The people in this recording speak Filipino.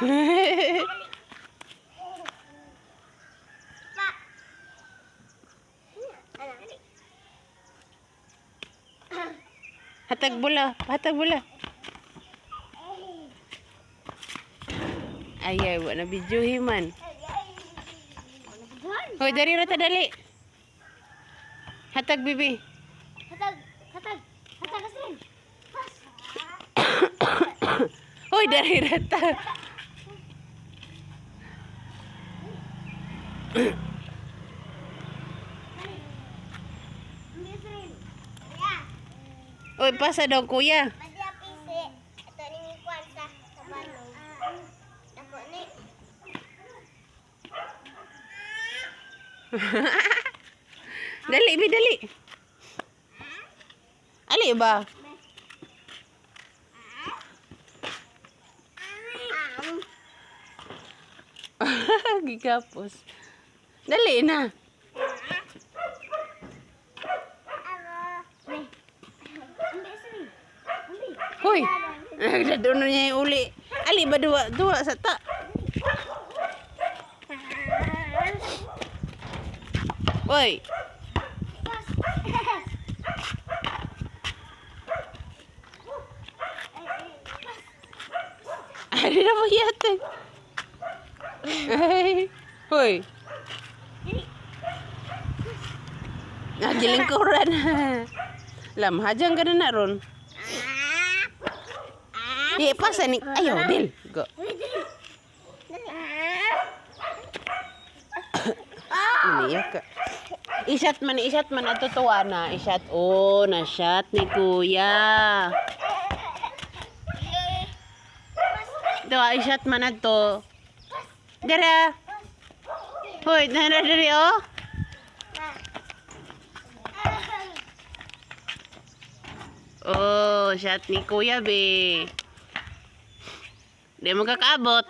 Hatag bola, hatag bola. Ay, wala na videohi man. Hoy, dari rata dali. Hatag bibi. Hatag asin. Hoy, dari rata. Hoy, pasa daw kuya. Madya pisi. Ito ni kuan sa kabalong. Dako ni. Dali, bi dali. Ali ba? Gigapos. Dali na. Hoy, nagdadoon niya yung uli. Ali ba dua sa ta? Hoy. Ay, na po yate. Ay, hoy. Nagilingkuran. Lam, hajang ka na ron. Pasa ni. Ayaw, Del. Go. Umiyak ka. Isat man at tutuwa na. Isat. Oh, na-shot ni kuya. Tuwa, isat man at to. Dara. Hoy, dara oh. Oh, shot ni kuya be. Di mo kakaabot.